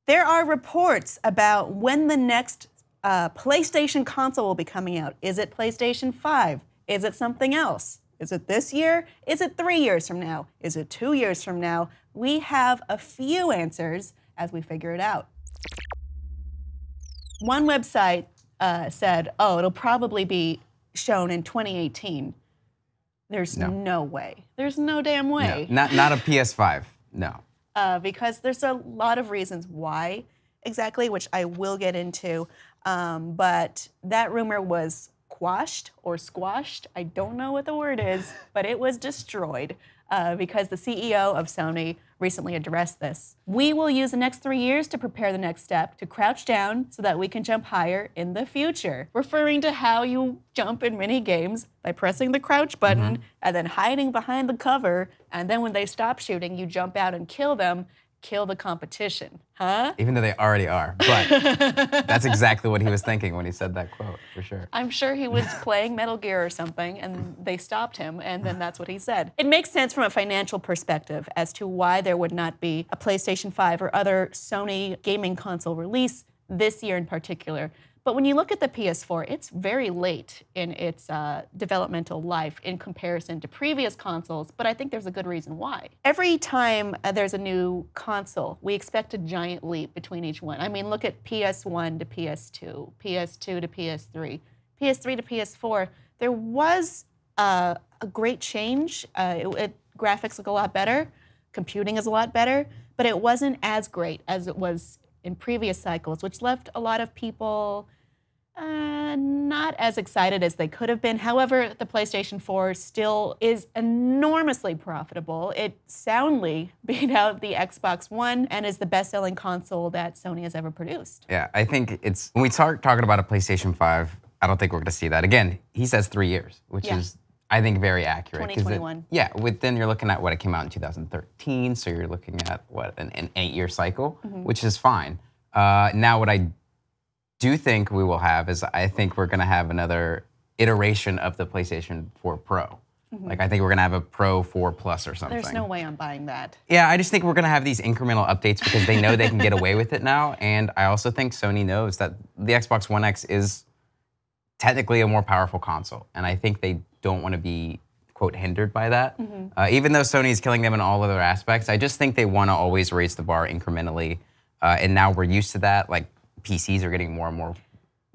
There are reports about when the next PlayStation console will be coming out. Is it PlayStation 5? Is it something else? Is it this year? Is it 3 years from now? Is it 2 years from now? We have a few answers as we figure it out. One website said, oh, it'll probably be shown in 2018. There's no way. There's no damn way. No, not a PS5, no. Because there's a lot of reasons why exactly, which I will get into. But that rumor was quashed or squashed. I don't know what the word is, but it was destroyed because the CEO of Sony recently addressed this. We will use the next 3 years to prepare the next step, to crouch down so that we can jump higher in the future, referring to how you jump in mini games by pressing the crouch button and then hiding behind the cover, and then when they stop shooting, you jump out and kill them, kill the competition, huh? Even though they already are, but that's exactly what he was thinking when he said that quote, for sure. I'm sure he was playing Metal Gear or something, and they stopped him, and then that's what he said. It makes sense from a financial perspective as to why there would not be a PlayStation 5 or other Sony gaming console release this year in particular. But when you look at the PS4, it's very late in its developmental life in comparison to previous consoles, but I think there's a good reason why. Every time there's a new console, we expect a giant leap between each one. I mean, look at PS1 to PS2, PS2 to PS3, PS3 to PS4. There was a great change. Graphics look a lot better, computing is a lot better, but it wasn't as great as it was in previous cycles, which left a lot of people not as excited as they could have been. However, the PlayStation 4 still is enormously profitable. It soundly beat out the Xbox One and is the best-selling console that Sony has ever produced. Yeah, I think it's, when we start talking about a PlayStation 5, I don't think we're gonna see that. Again, he says 3 years, which is, I think, very accurate. 2021. Then you're looking at what it came out in 2013, so you're looking at, what, an 8-year cycle, which is fine. Now what I do think we will have is I think we're gonna have another iteration of the PlayStation 4 Pro. Like I think we're gonna have a Pro 4 Plus or something. There's no way I'm buying that. Yeah, I just think we're gonna have these incremental updates because they know they can get away with it now, and I also think Sony knows that the Xbox One X is technically a more powerful console, and I think they don't wanna be, quote, hindered by that. Even though Sony is killing them in all other aspects, I just think they wanna always raise the bar incrementally, and now we're used to that. Like, PCs are getting more and more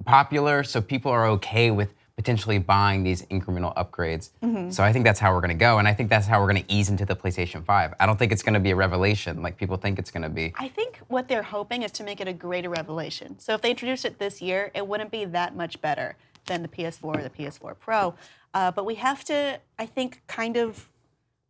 popular, so people are okay with potentially buying these incremental upgrades. So I think that's how we're gonna go, and I think that's how we're gonna ease into the PlayStation 5. I don't think it's gonna be a revelation like people think it's gonna be. I think what they're hoping is to make it a greater revelation. So if they introduced it this year, it wouldn't be that much better than the PS4 or the PS4 Pro. But we have to, I think, kind of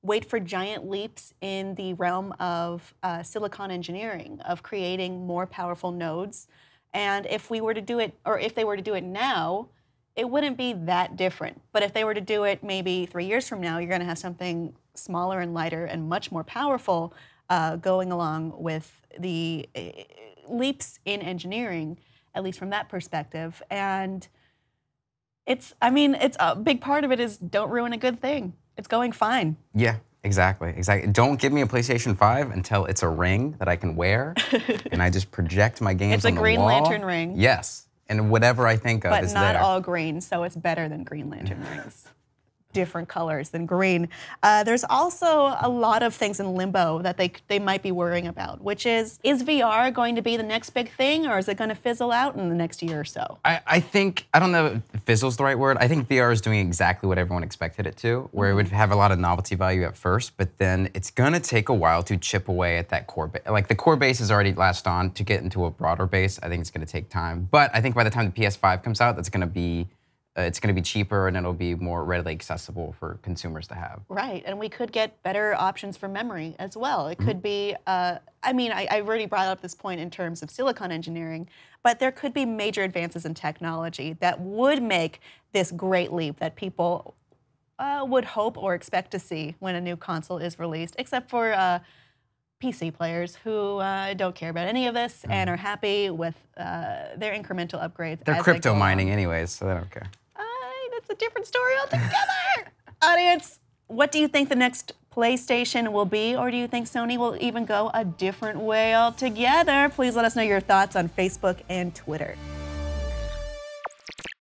wait for giant leaps in the realm of silicon engineering, of creating more powerful nodes. And if we were to do it, or if they were to do it now, it wouldn't be that different. But if they were to do it maybe 3 years from now, you're gonna have something smaller and lighter and much more powerful going along with the leaps in engineering, at least from that perspective. And it's a big part of it is don't ruin a good thing. It's going fine. Yeah, exactly. Don't give me a PlayStation 5 until it's a ring that I can wear, and I just project my games on the wall. It's a Green Lantern ring. Yes, and whatever I think of is there. But not all green, so it's better than Green Lantern rings. Different colors than green. There's also a lot of things in limbo that they might be worrying about, which is VR going to be the next big thing, or is it going to fizzle out in the next year or so? I think, I don't know if fizzle's the right word. I think VR is doing exactly what everyone expected it to, where it would have a lot of novelty value at first, but then it's going to take a while to chip away at that core base. Like the core base is already latched on. To get into a broader base, I think it's going to take time. But I think by the time the PS5 comes out, it's going to be cheaper and it'll be more readily accessible for consumers to have. Right, and we could get better options for memory as well. It could be, I already brought up this point in terms of silicon engineering, but there could be major advances in technology that would make this great leap that people would hope or expect to see when a new console is released, except for PC players who don't care about any of this and are happy with their incremental upgrades. They're crypto mining anyways, so they don't care. That's a different story altogether. Audience, what do you think the next PlayStation will be, or do you think Sony will even go a different way altogether? Please let us know your thoughts on Facebook and Twitter.